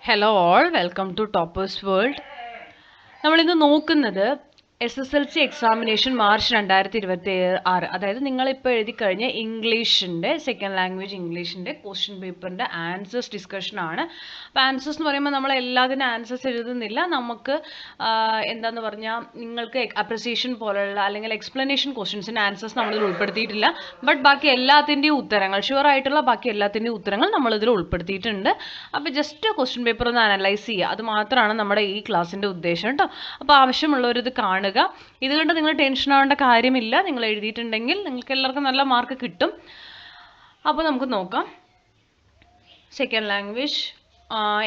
Hello all, welcome to Toppers World. നമ്മൾ ഇന്ന് നോക്കുന്നത് SSLC എക്സാമിനേഷൻ മാർച്ച് 2026, അതായത് നിങ്ങളിപ്പോൾ എഴുതി കഴിഞ്ഞ ഇംഗ്ലീഷിൻ്റെ സെക്കൻഡ് ലാംഗ്വേജ് ഇംഗ്ലീഷിൻ്റെ ക്വസ്റ്റ്യൻ പേപ്പറിൻ്റെ ആൻസേഴ്സ് ഡിസ്കഷനാണ്. അപ്പോൾ ആൻസേഴ്സ് എന്ന് പറയുമ്പോൾ നമ്മൾ എല്ലാത്തിനും ആൻസേഴ്സ് എഴുതുന്നില്ല. നമുക്ക് എന്താണെന്ന് പറഞ്ഞാൽ നിങ്ങൾക്ക് അപ്രിസിയേഷൻ പോലുള്ള അല്ലെങ്കിൽ എക്സ്പ്ലനേഷൻ ക്വസ്റ്റ്യൻസിൻ്റെ ആൻസേഴ്സ് നമ്മളിതിൽ ഉൾപ്പെടുത്തിയിട്ടില്ല. ബട്ട് ബാക്കി എല്ലാത്തിൻ്റെയും ഉത്തരങ്ങൾ, ഷുവർ ആയിട്ടുള്ള ബാക്കി എല്ലാത്തിൻ്റെയും ഉത്തരങ്ങൾ നമ്മളിതിൽ ഉൾപ്പെടുത്തിയിട്ടുണ്ട്. അപ്പോൾ ജസ്റ്റ് ക്വസ്റ്റ്യൻ പേപ്പർ ഒന്ന് അനലൈസ് ചെയ്യുക, അത് മാത്രമാണ് നമ്മുടെ ഈ ക്ലാസ്സിൻ്റെ ഉദ്ദേശം കേട്ടോ. അപ്പോൾ ആവശ്യമുള്ളവരിത് കാണുക. ഇതുകൊണ്ട് നിങ്ങൾ ടെൻഷൻ ആവേണ്ട കാര്യമില്ല. നിങ്ങൾ എഴുതിയിട്ടുണ്ടെങ്കിൽ നിങ്ങൾക്ക് എല്ലാവർക്കും നല്ല മാർക്ക് കിട്ടും. അപ്പോൾ നമുക്ക് നോക്കാം. Second language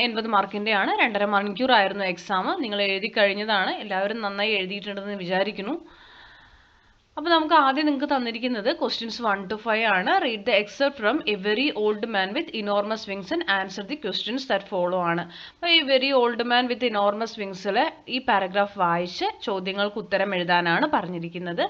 80 മാർക്കിൻ്റെയാണ്. 2.5 മണിക്കൂറായിരുന്നു എക്സാം. നിങ്ങൾ എഴുതി കഴിഞ്ഞതാണ്. എല്ലാവരും നന്നായി എഴുതിയിട്ടുണ്ടെന്ന് വിചാരിക്കുന്നു. അപ്പോൾ നമുക്ക് ആദ്യം നിങ്ങൾക്ക് തന്നിരിക്കുന്നത് ക്വസ്റ്റ്യൻസ് 1 to 5 ആണ്. Read the except from A very old man with enormous wings and answer the questions that follow ആണ്. അപ്പോൾ ഈ വെരി ഓൾഡ് മാൻ വിത്ത് ഇനോർമസ് വിങ്സിൽ ഈ പാരഗ്രാഫ് വായിച്ച് ചോദ്യങ്ങൾക്ക് ഉത്തരം എഴുതാനാണ് പറഞ്ഞിരിക്കുന്നത്.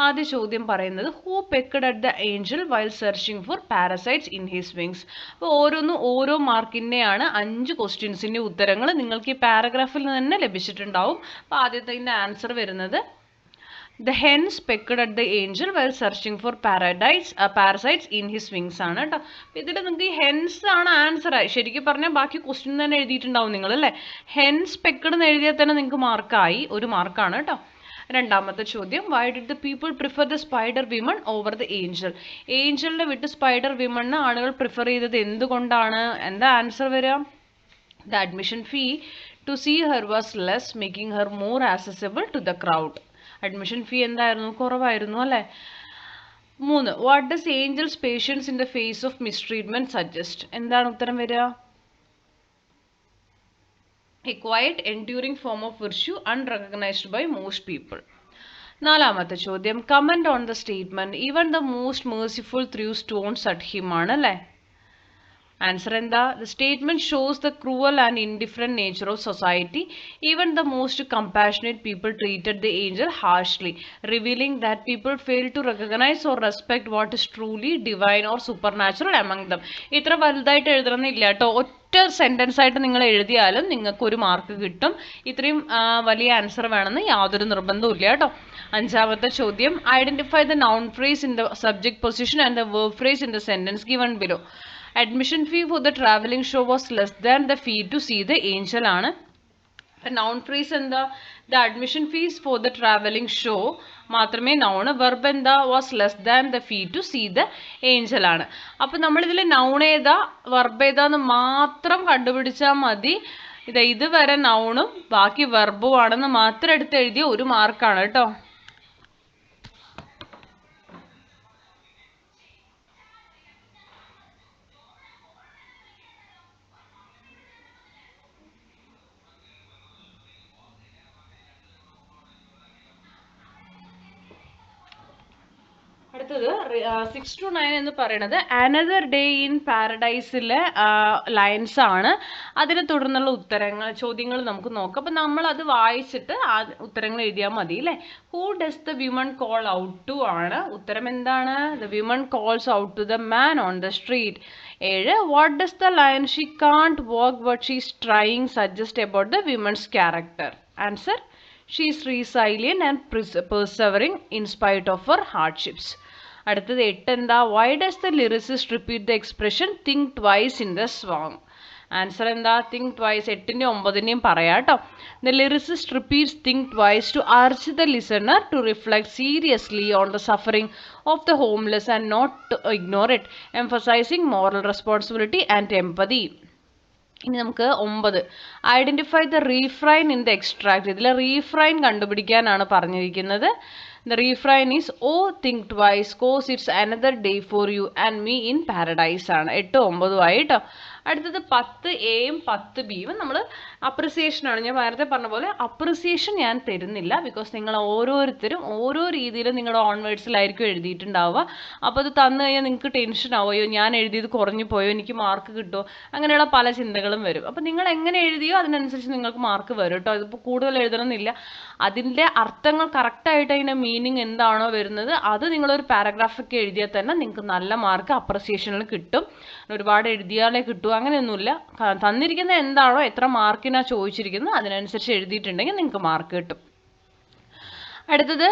ആദ്യ ചോദ്യം പറയുന്നത് who pecked at the angel while searching for parasites in his wings. അപ്പോൾ ഓരോ മാർക്കിൻ്റെയാണ് 5 ക്വസ്റ്റ്യൻസിൻ്റെ ഉത്തരങ്ങൾ നിങ്ങൾക്ക് ഈ പാരഗ്രാഫിൽ നിന്ന് തന്നെ ലഭിച്ചിട്ടുണ്ടാവും. അപ്പോൾ ആദ്യത്തെ ആൻസർ വരുന്നത് The hens pecked at the angel while searching for parasites in his wings ആണ് കേട്ടോ. ഇതിൽ നിങ്ങൾക്ക് ഈ ഹെൻസ് ആണ് ആൻസർ. ശരിക്കും പറഞ്ഞാൽ ബാക്കി ക്വസ്റ്റ്യൻ തന്നെ എഴുതിയിട്ടുണ്ടാവും നിങ്ങൾ അല്ലേ. ഹെൻസ് പെക്കഡ് എന്ന് എഴുതിയാൽ തന്നെ നിങ്ങൾക്ക് മാർക്കായി, 1 മാർക്കാണ് കേട്ടോ. രണ്ടാമത്തെ ചോദ്യം, why did the people prefer the spider women over the angel. ഏഞ്ചലിനെ വിട്ട് സ്പൈഡർ വിമണിന് ആളുകൾ പ്രിഫർ ചെയ്തത് എന്തുകൊണ്ടാണ്? എന്താ ആൻസർ വരിക? The admission fee to see her was less, making her more accessible to the crowd. Admission fee എന്തായിരുന്നു? കുറവായിരുന്നു അല്ലേ. 3, what does angels patience in the face of mistreatment suggest. എന്താണ് ഉത്തരം വരിക? A quiet enduring form of virtue unrecognised by most people. നാലാമത്തെ ചോദ്യം, comment on the statement even the most merciful threw stones at him ആണ് അല്ലേ. Answer എന്താ? The statement shows the cruel and indifferent nature of society. Even the most compassionate people treated the angel harshly, revealing that people fail to recognise or respect what is truly divine or supernatural among them. ഇത്ര വലുതായിട്ട് എഴുതണമെന്നില്ല കേട്ടോ. ഒറ്റ sentence ആയിട്ട് നിങ്ങൾ എഴുതിയാലും നിങ്ങൾക്ക് 1 mark കിട്ടും. ഇത്രയും വലിയ ആൻസർ വേണമെന്ന് യാതൊരു നിർബന്ധവും ഇല്ല കേട്ടോ. അഞ്ചാമത്തെ ചോദ്യം, identify the noun phrase in the subject position and the verb phrase in the sentence given below. Admission fee for the traveling show was less than the fee to see the angel ആണ്. noun phrase എന്താ? the admission fees for the traveling show മാത്രമേ noun. verb എന്താ? was less than the fee to see the angel ആണ്. അപ്പോൾ നമ്മളിതിൽ noun ഏതാ verb ഏതാന്ന് മാത്രം കണ്ടുപിടിച്ചാൽ മതി. ഇതുവരെ nounഉം ബാക്കി വെർബും ആണെന്ന് മാത്രം എടുത്ത് എഴുതിയ 1 മാർക്കാണ് കേട്ടോ. അടുത്തത് 6 to 9 എന്ന് പറയുന്നത് അനദർ ഡേ ഇൻ പാരഡൈസിലെ ലൈൻസ് ആണ്. അതിനെ തുടർന്നുള്ള ചോദ്യങ്ങൾ നമുക്ക് നോക്കാം. അപ്പം നമ്മൾ അത് വായിച്ചിട്ട് ഉത്തരങ്ങൾ എഴുതിയാൽ മതി അല്ലേ. Who does the women call out to ആണ്. ഉത്തരം എന്താണ്? The women calls out to the man on the street. 7, what does the lion she can't walk but she is trying suggest about the women's character. Answer, she is resilient and persevering in spite of her hardships. അടുത്തത് 8 എന്താ? Why does the lyricist repeat the expression think twice in the song. Answer എന്താ? Think twice. 8ന്റെയും 9ന്റെയും പറയാം കേട്ടോ. The lyricist repeats think twice to urge the listener to reflect seriously on the suffering of the homeless and not to ignore it, emphasising moral responsibility and empathy. ഇനി നമുക്ക് 9, identify the refrain in the extract. ഇതിൽ refrain കണ്ടുപിടിക്കാനാണ് പറഞ്ഞിരിക്കുന്നത്. The refrain is, oh think twice cause it's another day for you and me in paradise ആണ്. 8, 9 ആയിട്ടോ. അടുത്തത് 10 എയും 10 ബിയും നമ്മൾ അപ്രിസിയേഷൻ ആണ്. ഞാൻ നേരത്തെ പറഞ്ഞ പോലെ അപ്രിസിയേഷൻ ഞാൻ തരുന്നില്ല, ബിക്കോസ് നിങ്ങൾ ഓരോരുത്തരും ഓരോ രീതിയിലും നിങ്ങളുടെ ഓൺവേർഡ്സിലായിരിക്കും എഴുതിയിട്ടുണ്ടാവുക. അപ്പോൾ അത് തന്നു കഴിഞ്ഞാൽ നിങ്ങൾക്ക് ടെൻഷൻ ആവുമോ, ഞാൻ എഴുതിയത് കുറഞ്ഞു പോയോ, എനിക്ക് മാർക്ക് കിട്ടുമോ, അങ്ങനെയുള്ള പല ചിന്തകളും വരും. അപ്പോൾ നിങ്ങൾ എങ്ങനെ എഴുതിയോ അതിനനുസരിച്ച് നിങ്ങൾക്ക് മാർക്ക് വരും കേട്ടോ. ഇതിപ്പോൾ കൂടുതൽ എഴുതണമെന്നില്ല. അതിൻ്റെ അർത്ഥങ്ങൾ കറക്റ്റായിട്ട് അതിൻ്റെ മീനിങ് എന്താണോ വരുന്നത് അത് നിങ്ങളൊരു പാരഗ്രാഫൊക്കെ എഴുതിയാൽ തന്നെ നിങ്ങൾക്ക് നല്ല മാർക്ക് അപ്രിസിയേഷനിൽ കിട്ടും. ഒരുപാട് എഴുതിയാലേ കിട്ടും ടു അങ്ങനെയൊന്നുമില്ല. തന്നിരിക്കുന്ന എന്താണോ എത്ര മാർക്കിനാ ചോദിച്ചിരിക്കുന്നത് അതിനനുസരിച്ച് എഴുതിയിട്ടുണ്ടെങ്കിൽ നിങ്ങൾക്ക് മാർക്ക് കിട്ടും. അടുത്തത്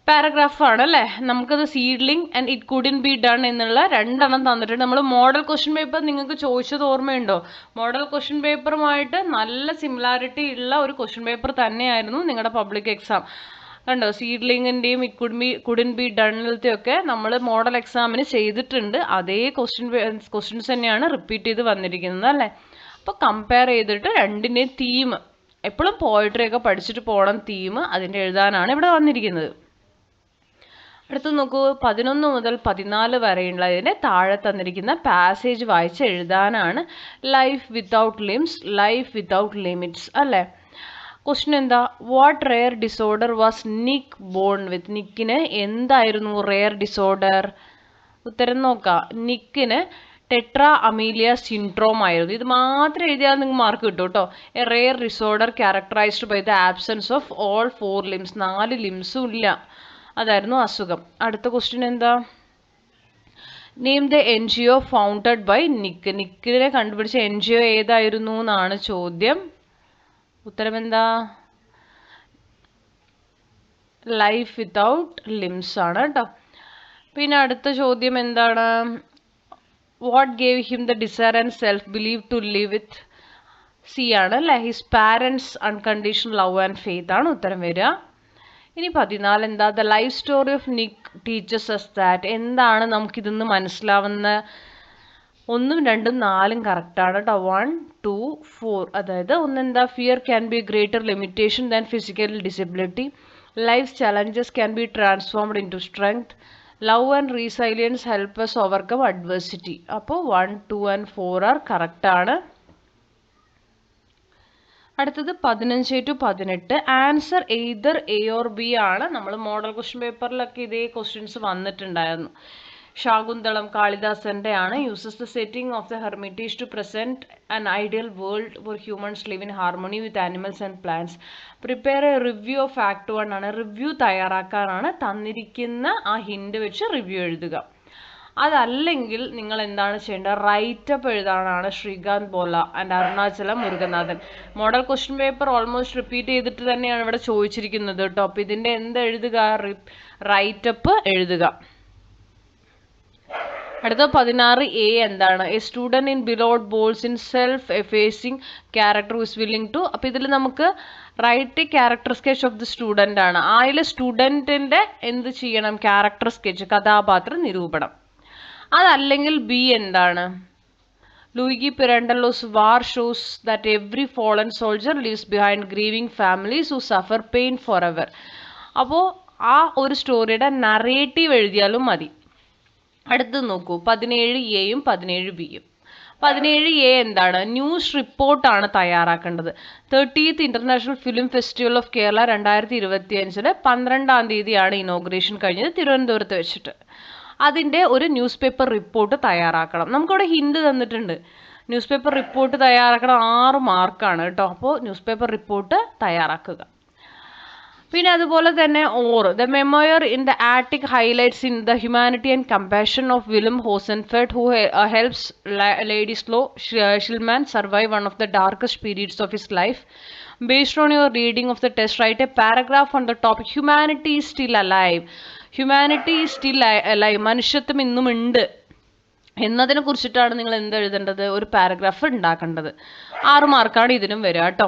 പാരഗ്രാഫാണ് അല്ലേ. നമുക്കത് seedling and it കുഡിൻ be done എന്നുള്ള 2 എണ്ണം തന്നിട്ടുണ്ട്. നമ്മൾ മോഡൽ ക്വസ്റ്റ്യൻ പേപ്പർ നിങ്ങൾക്ക് ചോദിച്ചത് ഓർമ്മയുണ്ടോ? മോഡൽ ക്വസ്റ്റ്യൻ പേപ്പറുമായിട്ട് നല്ല സിമിലാരിറ്റി ഉള്ള ഒരു ക്വസ്റ്റ്യൻ പേപ്പർ തന്നെയായിരുന്നു നിങ്ങളുടെ പബ്ലിക് എക്സാം. കണ്ടോ, സീഡ്ലിങ്ങിൻ്റെയും ഇറ്റ് കുഡിൻ ബി ഡണ്ണിലത്തെയൊക്കെ നമ്മൾ മോഡൽ എക്സാമിന് ചെയ്തിട്ടുണ്ട്. അതേ ക്വസ്റ്റ്യൻസ് തന്നെയാണ് റിപ്പീറ്റ് ചെയ്ത് വന്നിരിക്കുന്നത് അല്ലേ. അപ്പോൾ കമ്പയർ ചെയ്തിട്ട് രണ്ടിൻ്റെയും തീം, എപ്പോഴും പോയട്രി ഒക്കെ പഠിച്ചിട്ട് പോകണം, തീം അതിൻ്റെ എഴുതാനാണ് ഇവിടെ വന്നിരിക്കുന്നത്. അടുത്ത് നോക്കൂ, 11 മുതൽ 14 വരെയുള്ളതിന് താഴെ തന്നിരിക്കുന്ന പാസേജ് വായിച്ച് എഴുതാനാണ്. Life without limbs, life without limits അല്ലേ. ക്വസ്റ്റ്യൻ എന്താ? What rare disorder was Nick born with? നിക്കിന് എന്തായിരുന്നു റെയർ ഡിസോർഡർ? ഉത്തരം നോക്കാം. നിക്കിന് ടെട്രാ അമീലിയ സിൻഡ്രോം ആയിരുന്നു. ഇത് മാത്രം എഴുതിയാൽ നിങ്ങൾക്ക് മാർക്ക് കിട്ടും കേട്ടോ. A rare disorder characterised by the absence of all 4 limbs, 4 ലിംസും ഇല്ല, അതായിരുന്നു അസുഖം. അടുത്ത ക്വസ്റ്റ്യൻ എന്താ? Name the NGO founded by Nick. നിക്കിനെ കണ്ടുപിടിച്ച NGO ഏതായിരുന്നു എന്നാണ് ചോദ്യം. ഉത്തരം എന്താ? ലൈഫ് വിത്തൗട്ട് ലിംസ് ആണ് കേട്ടോ. പിന്നെ അടുത്ത ചോദ്യം എന്താണ്? What gave him the desire and self believe to live with? C ആണ് അല്ലേ. His parents unconditional love and faith ആണ് ഉത്തരം വരിക. ഇനി 14 എന്താ? The life story of Nick teachers as that. എന്താണ് നമുക്കിതൊന്ന് മനസ്സിലാവുന്ന? 1, 2, 4 കറക്റ്റാണ് കേട്ടോ. 1, 2, 4. അതായത് ഒന്നെന്താ? Fear can be greater limitation than physical disability. Life challenges can be transformed into strength. Love and resilience help us overcome adversity. അപ്പോൾ 1, 2 and 4 R കറക്റ്റാണ്. അടുത്തത് 15 to 18. Answer either A or B ആണ്. നമ്മൾ model question പേപ്പറിലൊക്കെ ഇതേ questions വന്നിട്ടുണ്ടായിരുന്നു. ശാകുന്തളം കാളിദാസന്റെ ആണ്. Uses the setting of the hermitage to present an ideal world for humans live in harmony with animals and plants. Prepare a review of act 1 ആണ്. Review തയ്യാറാക്കാനാണ്. തന്നിരിക്കുന്ന ആ ഹിന്റ് വെച്ച് റിവ്യൂ എഴുതുക. അതല്ലെങ്കിൽ നിങ്ങൾ എന്താണ് ചെയ്യേണ്ടത്? റൈറ്റപ്പ് എഴുതാനാണ്. Srikanth Bolla and Arunachalam Muruganantham. Model question paper almost repeat ചെയ്തിട്ട് തന്നെയാണ് ഇവിടെ ചോദിച്ചിരിക്കുന്നത് കേട്ടോ. അപ്പോൾ ഇതിൻ്റെ എന്ത് എഴുതുക? റൈറ്റപ്പ് എഴുതുക. അടുത്ത 16 A എന്താണ്? A student in bellowed balls in self effacing character is willing to. അപ്പോൾ ഇതിൽ നമുക്ക് write character sketch of the student ആണ്. അതിൽ സ്റ്റുഡൻറ്റിൻ്റെ എന്ത് ചെയ്യണം? ക്യാരക്ടർ സ്കെച്ച്, കഥാപാത്ര നിരൂപണം. അതല്ലെങ്കിൽ ബി എന്താണ്? Luigi Pirandello's war shows that every fallen soldier leaves behind grieving families who suffer pain forever. അപ്പോൾ ആ ഒരു സ്റ്റോറിയുടെ നറേറ്റീവ് എഴുതിയാലും മതി. അടുത്ത് നോക്കൂ, 17A-യും 17B-യും. 17A എന്താണ്? ന്യൂസ് റിപ്പോർട്ടാണ് തയ്യാറാക്കേണ്ടത്. 30th international film festival of Kerala 2025 12-ാം തീയതിയാണ് ഇനോഗ്രേഷൻ കഴിഞ്ഞത് തിരുവനന്തപുരത്ത് വെച്ചിട്ട്. അതിൻ്റെ ഒരു ന്യൂസ് പേപ്പർ റിപ്പോർട്ട് തയ്യാറാക്കണം. നമുക്കവിടെ ഹിന്റ് തന്നിട്ടുണ്ട്. ന്യൂസ് പേപ്പർ റിപ്പോർട്ട് തയ്യാറാക്കണം. 6 മാർക്കാണ് കേട്ടോ. അപ്പോൾ ന്യൂസ് പേപ്പർ റിപ്പോർട്ട് തയ്യാറാക്കുക. പിന്നെ അതുപോലെ തന്നെ the memoir in the attic highlights in the humanity and compassion of Wilm Hosenfeld who helps Wladyslaw Szpilman survive one of the darkest periods of his life. Based on your reading of the test, write a paragraph on the topic humanity is still alive. Humanity is still alive. മനുഷ്യത്വം ഇന്നും ഉണ്ട് എന്നതിനെ കുറിച്ചിട്ടാണ് നിങ്ങൾ എന്ത് എഴുതേണ്ടത്? ഒരു paragraph ഉണ്ടാക്കേണ്ടത്. 6 മാർക്കാണ് ഇതിനും വരിക കേട്ടോ.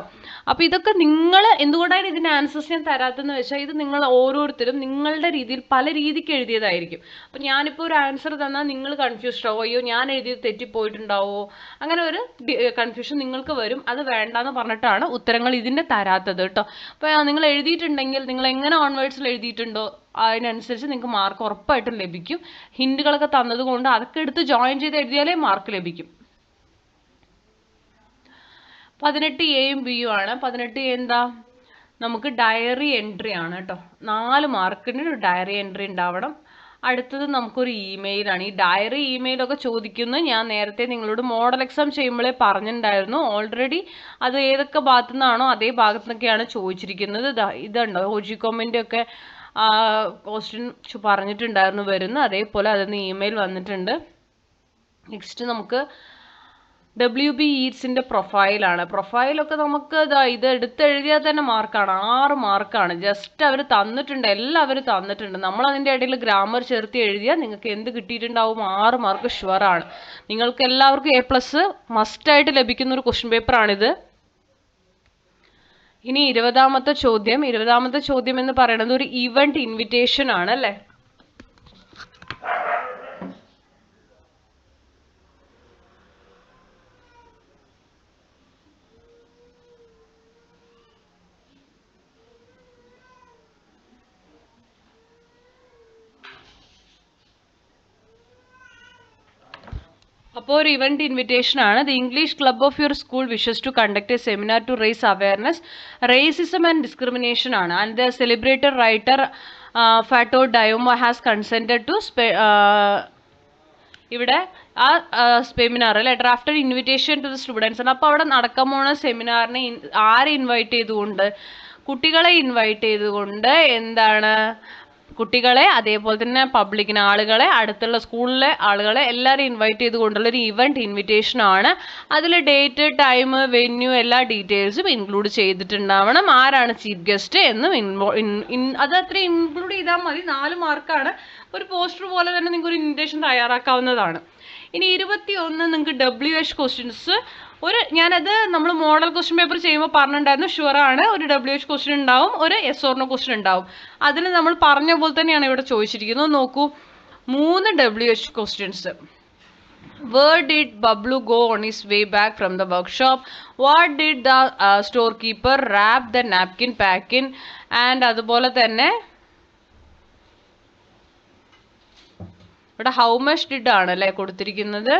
അപ്പോൾ ഇതൊക്കെ നിങ്ങൾ എന്തുകൊണ്ടാണ് ഇതിന് ആൻസേഴ്സ് ഞാൻ തരാത്തതെന്ന് വെച്ചാൽ ഇത് നിങ്ങൾ ഓരോരുത്തരും നിങ്ങളുടെ രീതിയിൽ പല രീതിക്ക് എഴുതിയതായിരിക്കും. അപ്പം ഞാനിപ്പോൾ ഒരു ആൻസർ തന്നാൽ നിങ്ങൾ കൺഫ്യൂസ്ഡ് ആവോ, അയ്യോ ഞാൻ എഴുതിയത് തെറ്റിപ്പോയിട്ടുണ്ടാവോ, അങ്ങനെ ഒരു കൺഫ്യൂഷൻ നിങ്ങൾക്ക് വരും. അത് വേണ്ടാന്ന് പറഞ്ഞിട്ടാണ് ഉത്തരങ്ങൾ ഇതിൻ്റെ തരാത്തത് കേട്ടോ. അപ്പോൾ നിങ്ങൾ എഴുതിയിട്ടുണ്ടെങ്കിൽ നിങ്ങൾ എങ്ങനെ ഓൺവേർഡ്സിൽ എഴുതിയിട്ടുണ്ടോ അതിനനുസരിച്ച് നിങ്ങൾക്ക് മാർക്ക് ഉറപ്പായിട്ടും ലഭിക്കും. ഹിന്റുകളൊക്കെ തന്നതുകൊണ്ട് അതൊക്കെ എടുത്ത് ജോയിൻ ചെയ്ത് എഴുതിയാലേ മാർക്ക് ലഭിക്കും. 18A-യും B-യും ആണ്. 18A എന്താ? നമുക്ക് ഡയറി എൻട്രി ആണ് കേട്ടോ. 4 മാർക്കിന് ഒരു ഡയറി എൻട്രി ഉണ്ടാവണം. അടുത്തത് നമുക്കൊരു ഇമെയിലാണ്. ഈ ഡയറി ഇമെയിലൊക്കെ ചോദിക്കുന്നത് ഞാൻ നേരത്തെ നിങ്ങളോട് മോഡൽ എക്സാം ചെയ്യുമ്പോഴേ പറഞ്ഞിട്ടുണ്ടായിരുന്നു. ഓൾറെഡി അത് ഏതൊക്കെ ഭാഗത്തു നിന്നാണോ അതേ ഭാഗത്തു നിന്നൊക്കെയാണ് ചോദിച്ചിരിക്കുന്നത്. ഇതുണ്ടോ ഹോജികോമിൻ്റെ ഒക്കെ ക്വസ്റ്റ്യൻ പറഞ്ഞിട്ടുണ്ടായിരുന്നു വരുന്നു. അതേപോലെ അതിൽ നിന്ന് ഇമെയിൽ വന്നിട്ടുണ്ട്. നെക്സ്റ്റ് നമുക്ക് WB ഈറ്റ്സിന്റെ പ്രൊഫൈലാണ്. പ്രൊഫൈലൊക്കെ നമുക്ക് ഇത് എടുത്തെഴുതിയാൽ തന്നെ മാർക്കാണ്, 6 മാർക്കാണ്. ജസ്റ്റ് അവർ തന്നിട്ടുണ്ട്, എല്ലാവരും തന്നിട്ടുണ്ട്. നമ്മൾ അതിൻ്റെ ഇടയിൽ ഗ്രാമർ ചേർത്ത് എഴുതിയാൽ നിങ്ങൾക്ക് എന്ത് കിട്ടിയിട്ടുണ്ടാവും? 6 മാർക്ക് ഷുവറാണ്. നിങ്ങൾക്ക് എല്ലാവർക്കും A+ മസ്റ്റായിട്ട് ലഭിക്കുന്ന ഒരു ക്വസ്റ്റ്യൻ പേപ്പറാണിത്. ഇനി 20ാമത്തെ ചോദ്യം എന്ന് പറയുന്നത് ഒരു ഇവന്റ് ഇൻവിറ്റേഷൻ ആണ് അല്ലേ? അപ്പോൾ ഒരു ഇവന്റ് ഇൻവിറ്റേഷൻ ആണ്. The English club of your school wishes to conduct a seminar to raise awareness racism and discrimination ആണ്. And the celebrated writer Fatou Diome has consented to ഇവിടെ ആ സെമിനാർ അല്ലെ, drafted invitation to the students ആണ്. അപ്പോൾ അവിടെ നടക്കാൻ പോണ സെമിനാറിനെ ആരെ ഇൻവൈറ്റ് ചെയ്തുകൊണ്ട്? കുട്ടികളെ ഇൻവൈറ്റ് ചെയ്തുകൊണ്ട് എന്താണ്, കുട്ടികളെ അതേപോലെ തന്നെ പബ്ലിക്കിനെ, ആളുകളെ, അടുത്തുള്ള സ്കൂളിലെ ആളുകളെ എല്ലാവരും ഇൻവൈറ്റ് ചെയ്തുകൊണ്ടുള്ളൊരു ഇവന്റ് ഇൻവിറ്റേഷൻ ആണ്. അതിൽ ഡേറ്റ്, ടൈം, വെന്യൂ എല്ലാ ഡീറ്റെയിൽസും ഇൻക്ലൂഡ് ചെയ്തിട്ടുണ്ടാവണം. ആരാണ് ചീഫ് ഗസ്റ്റ് എന്നും അത് അത്ര ഇൻക്ലൂഡ് ചെയ്താൽ മതി. 4 മാർക്കാണ്. ഒരു പോസ്റ്റർ പോലെ തന്നെ നിങ്ങൾക്ക് ഒരു ഇൻവിറ്റേഷൻ തയ്യാറാക്കാവുന്നതാണ്. ഇനി 21 നിങ്ങൾക്ക് WH ക്വസ്റ്റ്യൻസ്. ഞാനത് നമ്മൾ മോഡൽ ക്വസ്റ്റ്യൻ പേപ്പർ ചെയ്യുമ്പോൾ പറഞ്ഞിട്ടുണ്ടായിരുന്നു, ഷുവറാണ് ഒരു WH ക്വസ്റ്റ്യൻ ഉണ്ടാവും, ഒരു yes or no ക്വസ്റ്റ്യൻ ഉണ്ടാവും. അതിൽ നമ്മൾ പറഞ്ഞ പോലെ തന്നെയാണ് ഇവിടെ ചോദിച്ചിരിക്കുന്നത്. നോക്കൂ, 3 WH questions. Where did Bablu go on his way back from the workshop? What did the storekeeper wrap the napkin pack in? And അതുപോലെ തന്നെ ഇവിടെ how much did ആണ് അല്ലേ കൊടുത്തിരിക്കുന്നത്.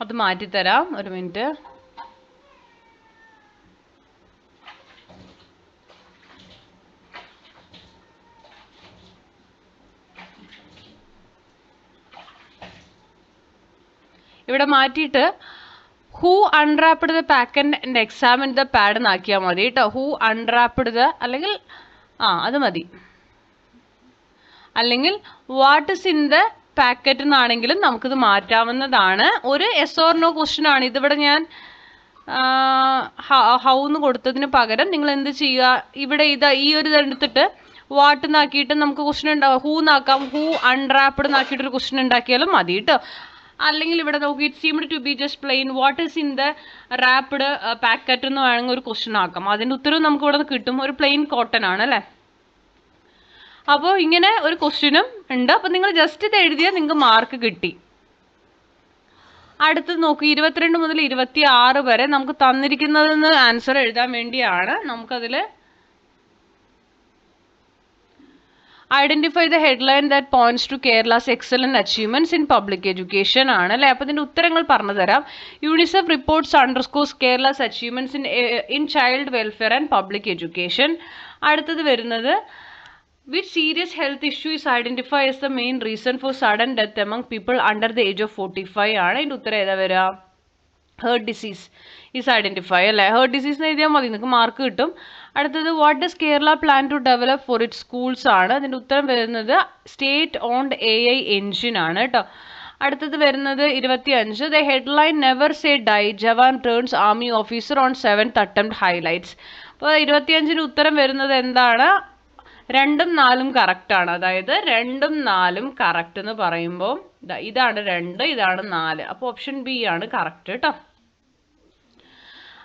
അത് മാറ്റിത്തരാം, ഒരു മിനിറ്റ്. ഇവിടെ മാറ്റിയിട്ട് who unwrapped the packet and examine the pad എന്നാക്കിയാൽ മതി കേട്ടോ. ഹൂ അൺറാപ്ഡ് ദ അല്ലെങ്കിൽ അത് മതി. അല്ലെങ്കിൽ what is in the packet എന്നാണെങ്കിലും നമുക്കിത് മാറ്റാവുന്നതാണ്. ഒരു yes or no ക്വസ്റ്റ്യൻ ആണ്. ഇതിവിടെ ഞാൻ ഹൗ എന്ന് കൊടുത്തതിന് പകരം നിങ്ങൾ എന്ത് ചെയ്യുക, ഇവിടെ ഈ ഒരു ഇതെടുത്തിട്ട് വാട്ട് എന്നാക്കിയിട്ട് നമുക്ക് ക്വസ്റ്റ്യൻ ഉണ്ടാവും. ഹൂ എന്നാക്കാം, ഹൂ അൺറാപ്ഡ് എന്നാക്കിയിട്ട് ഒരു ക്വസ്റ്റ്യൻ ഉണ്ടാക്കിയാലും മതി കേട്ടോ. അല്ലെങ്കിൽ ഇവിടെ നോക്കി it seemed to be just plain what is in the rapid packet എന്ന് വേണമെങ്കിൽ ഒരു ക്വസ്റ്റ്യൻ ആക്കാം. അതിൻ്റെ ഉത്തരവ് നമുക്ക് ഇവിടെ കിട്ടും. ഒരു പ്ലെയിൻ കോട്ടൺ ആണ് അല്ലേ. അപ്പോൾ ഇങ്ങനെ ഒരു ക്വസ്റ്റ്യനും ഉണ്ട്. അപ്പോൾ നിങ്ങൾ ജസ്റ്റ് ഇത് എഴുതിയാൽ നിങ്ങൾക്ക് മാർക്ക് കിട്ടി. അടുത്തത് നോക്കൂ, 22 മുതൽ 26 വരെ നമുക്ക് തന്നിരിക്കുന്നതെന്ന് ആൻസർ എഴുതാൻ വേണ്ടിയാണ്. നമുക്കതിൽ identify the headline that points to Kerala's excellent achievements in public education ആണ് അല്ലേ. അപ്പോൾ ഇതിൻ്റെ ഉത്തരങ്ങൾ പറഞ്ഞു തരാം. UNICEF reports underscores Kerala's achievements in child welfare and public education. അടുത്തത് വരുന്നത് which serious health issue is identified as the main reason for sudden death among people under the age of 45 ആണ്. ഇതിൻ്റെ ഉത്തരം ഏതാ വരിക? ഹേർട്ട് ഡിസീസ് ഈസ് ഐഡന്റിഫൈ അല്ലേ. Heart disease എന്ന് എഴുതിയാൽ മതി, നിങ്ങൾക്ക് മാർക്ക് കിട്ടും. അടുത്തത് what does Kerala plan to develop for it schools ആണ്. അതിൻ്റെ ഉത്തരം വരുന്നത് സ്റ്റേറ്റ് ഓൺഡ് AI എൻജിൻ ആണ് കേട്ടോ. അടുത്തത് വരുന്നത് 25. The headline never say die jawan turns army officer on 7th attempt highlights. അപ്പോൾ 25-ന് ഉത്തരം വരുന്നത് എന്താണ്? 2ഉം 4ഉം കറക്റ്റ് ആണ്. അതായത് 2ഉം 4ഉം കറക്റ്റ് എന്ന് പറയുമ്പോൾ ഇതാണ് 2, ഇതാണ് 4. അപ്പോൾ ഓപ്ഷൻ ബി ആണ് കറക്റ്റ് കേട്ടോ.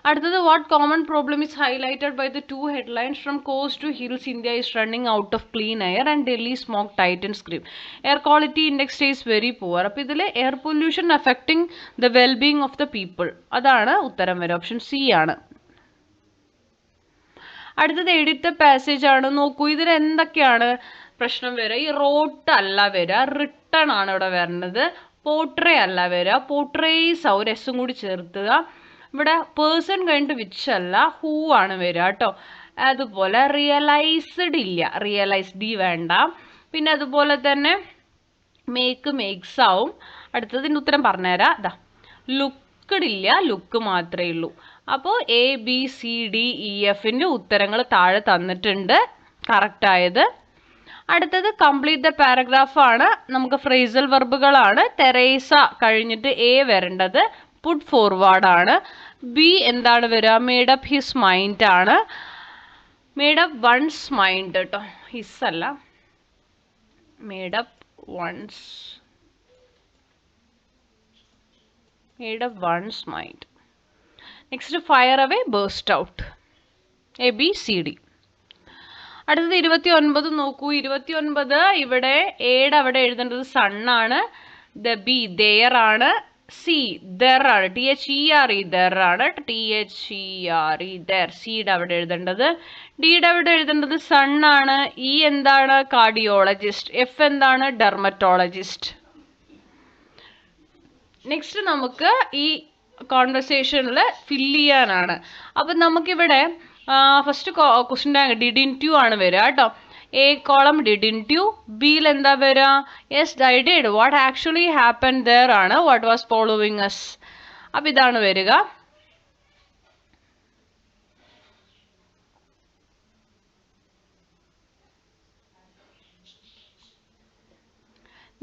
അടുത്തത് what common problem is highlighted by the 2 headlines from coast to hills India is running out of clean air and Delhi smoke tighten scream air quality index stays very poor. അപ്പോൾ ഇതിൽ air pollution affecting the wellbeing of the people, അതാണ് ഉത്തരം വരിക. Option C ആണ്. അടുത്തത് edit passage ആണ്. നോക്കൂ, ഇതിൽ എന്തൊക്കെയാണ് പ്രശ്നം വരിക? ഈ റോട്ട് അല്ല വരിക, റിട്ടേൺ ആണ് ഇവിടെ വരുന്നത്. പോർട്രേ അല്ല വരിക, പോർട്രേസ് ഒരു എസ്സും കൂടി ചേർത്തുക. ഇവിടെ പേഴ്സൺ കഴിഞ്ഞിട്ട് വിച്ച് അല്ല, ഹൂ ആണ് വരിക കേട്ടോ. അതുപോലെ റിയലൈസ്ഡ് ഇല്ല, റിയലൈസ്ഡ് വേണ്ട. പിന്നെ അതുപോലെ തന്നെ മേക്സ് ആവും. അടുത്തതിൻ്റെ ഉത്തരം പറഞ്ഞുതരാം. ഇതാ ലുക്ക്ഡ് ഇല്ല, ലുക്ക് മാത്രമേ ഉള്ളൂ. അപ്പോൾ ABCDEFന്റെ ഉത്തരങ്ങൾ താഴെ തന്നിട്ടുണ്ട് കറക്റ്റ് ആയത്. അടുത്തത് കംപ്ലീറ്റ് ദ പാരഗ്രാഫ് ആണ്. നമുക്ക് ഫ്രേസൽ വെർബുകളാണ്. തെരേസ കഴിഞ്ഞിട്ട് A വരേണ്ടത് പുട്ട് ഫോർവേഡ് ആണ്. B എന്താണ് വരിക? മേഡപ്പ് ഹിസ് മൈൻഡ് ആണ്. മേഡപ്പ് വൺസ് മൈൻഡ് കേട്ടോ, ഹിസ് അല്ല, made up one's mind. Next fire away, burst out. ABCD. അടുത്തത് 29 നോക്കൂ. 29 ഇവിടെ എയുടെ അവിടെ എഴുതേണ്ടത് സണ്ണാണ്. B there ആണ്. C there ആണ്. THERE there ആണ്. THERE there. Cയുടെ അവിടെ എഴുതേണ്ടത്. Dയുടെ അവിടെ എഴുതേണ്ടത് സണ്ണാണ്. E എന്താണ്? കാർഡിയോളജിസ്റ്റ്. F എന്താണ്? ഡെർമറ്റോളജിസ്റ്റ്. നെക്സ്റ്റ് നമുക്ക് ഈ കോൺവെർസേഷനിൽ ഫില്ല് ചെയ്യാനാണ്. അപ്പം നമുക്കിവിടെ ഫസ്റ്റ് ക്വസ്റ്റ്യൻ ഡിഡിൻറ്റ് യു ആണ് വരിക കേട്ടോ. A കോളം ഡിഡിൻറ്റ് യു. ബിയിൽ എന്താ വരിക? Yes I did. What actually happen there ആണ്. What was following us. അപ്പം ഇതാണ് വരിക.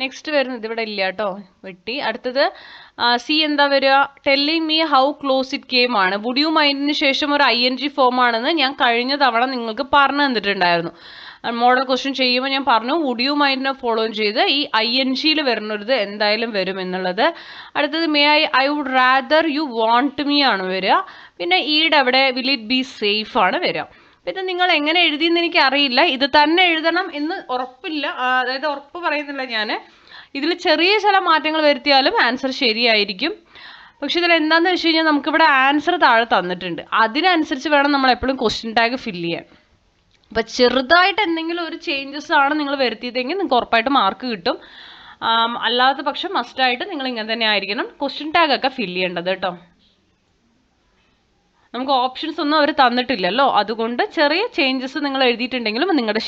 നെക്സ്റ്റ് വരുന്നത് ഇവിടെ ഇല്ല കേട്ടോ, വെട്ടി. അടുത്തത് സി എന്താ വരിക? Telling me how close it came ആണ്. വുഡ് യു മൈൻഡിന് ശേഷം ഒരു ING ഫോം ആണെന്ന് ഞാൻ കഴിഞ്ഞ തവണ നിങ്ങൾക്ക് പറഞ്ഞു തന്നിട്ടുണ്ടായിരുന്നു. മോഡൽ ക്വസ്റ്റ്യൻ ചെയ്യുമ്പോൾ ഞാൻ പറഞ്ഞു വുഡ് യു മൈൻഡിനെ ഫോളോ ചെയ്ത് ഈ INGയിൽ വരുന്നത് എന്തായാലും വരും എന്നുള്ളത്. അടുത്തത് may I would rather you want me ആണ് വരിക. പിന്നെ ഈയുടെ അവിടെ വിൽ ഇറ്റ് ബി സേഫ് ആണ് വരിക. ഇത് നിങ്ങൾ എങ്ങനെ എഴുതിയെന്ന് എനിക്ക് അറിയില്ല. ഇത് തന്നെ എഴുതണം എന്ന് ഉറപ്പില്ല, അതായത് ഉറപ്പ് പറയുന്നില്ല ഞാൻ. ഇതിൽ ചെറിയ ചില മാറ്റങ്ങൾ വരുത്തിയാലും ആൻസർ ശരിയായിരിക്കും. പക്ഷെ ഇതിൽ എന്താണെന്ന് വെച്ച് കഴിഞ്ഞാൽ നമുക്കിവിടെ ആൻസർ താഴെ തന്നിട്ടുണ്ട്. അതിനനുസരിച്ച് വേണം നമ്മൾ എപ്പോഴും ക്വസ്റ്റ്യൻ ടാഗ് ഫില്ല് ചെയ്യാൻ. അപ്പം ചെറുതായിട്ട് എന്തെങ്കിലും ഒരു ചേഞ്ചസ് ആണ് നിങ്ങൾ വരുത്തിയതെങ്കിൽ നിങ്ങൾക്ക് ഉറപ്പായിട്ട് മാർക്ക് കിട്ടും. അല്ലാത്ത പക്ഷം മസ്റ്റായിട്ട് നിങ്ങൾ ഇങ്ങനെ തന്നെ ആയിരിക്കണം ക്വസ്റ്റ്യൻ ടാഗ് ഒക്കെ ഫില്ല് ചെയ്യേണ്ടത് കേട്ടോ. നമുക്ക് ഓപ്ഷൻസ് ഒന്നും അവർ തന്നിട്ടില്ലല്ലോ, അതുകൊണ്ട് ചെറിയ ചേഞ്ചസ് നിങ്ങൾ എഴുതിയിട്ടുണ്ടെങ്കിലും നിങ്ങളുടെ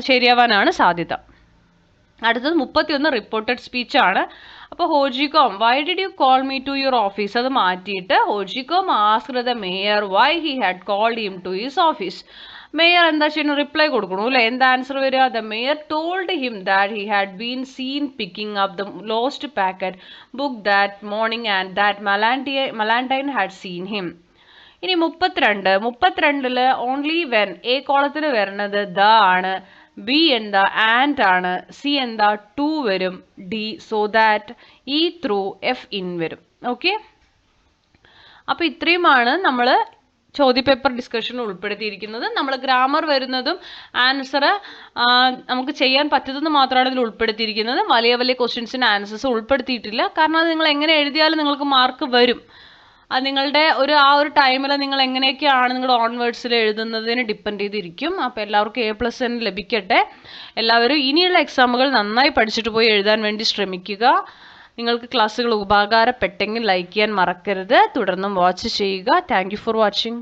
ശരിയാവാനാണ് സാധ്യത. അടുത്തത് 31 റിപ്പോർട്ടഡ് സ്പീച്ച് ആണ്. അപ്പോൾ ഹോജികോം why did you call me to your office അത് മാറ്റിയിട്ട് ഹോജികോം asked the mayor why he had called him to his office. Mayor എന്താ ചെയ്യുന്നത്? റിപ്ലൈ കൊടുക്കണു അല്ലേ? എന്താ ആൻസർ വരിക? The mayor told him that he had been seen picking up the lost packet book that morning and that മലാൻഡൈൻ had seen him. ഇനി 32 only when A കോളത്തിൽ വരുന്നത് ദ ആണ്. ബി എന്താ? ആൻഡ് ആണ്. സി എന്താ? ടു വരും. D so that. E through. F in വരും. ഓക്കെ, അപ്പോൾ ഇത്രയുമാണ് നമ്മൾ ചോദ്യപേപ്പർ ഡിസ്കഷൻ ഉൾപ്പെടുത്തിയിരിക്കുന്നത്. നമ്മൾ ഗ്രാമർ വരുന്നതും ആൻസർ നമുക്ക് ചെയ്യാൻ പറ്റുന്നത് മാത്രമാണ് ഇതിൽ ഉൾപ്പെടുത്തിയിരിക്കുന്നത്. വലിയ വലിയ ക്വസ്റ്റ്യൻസിന് ആൻസേഴ്സ് ഉൾപ്പെടുത്തിയിട്ടില്ല. കാരണം അത് നിങ്ങൾ എങ്ങനെ എഴുതിയാലും നിങ്ങൾക്ക് മാർക്ക് വരും. അത് നിങ്ങളുടെ ആ ഒരു ടൈമിൽ നിങ്ങൾ എങ്ങനെയൊക്കെയാണ് നിങ്ങളുടെ ഓൺവേർഡ്സിൽ എഴുതുന്നതിന് ഡിപ്പെൻഡ് ചെയ്തിരിക്കും. അപ്പോൾ എല്ലാവർക്കും A+ ലഭിക്കട്ടെ. എല്ലാവരും ഇനിയുള്ള എക്സാമുകൾ നന്നായി പഠിച്ചിട്ട് പോയി എഴുതാൻ വേണ്ടി ശ്രമിക്കുക. നിങ്ങൾക്ക് ക്ലാസ്സുകൾ ഉപകാരപ്പെട്ടെങ്കിൽ ലൈക്ക് ചെയ്യാൻ മറക്കരുത്. തുടർന്നും വാച്ച് ചെയ്യുക. Thank you for watching.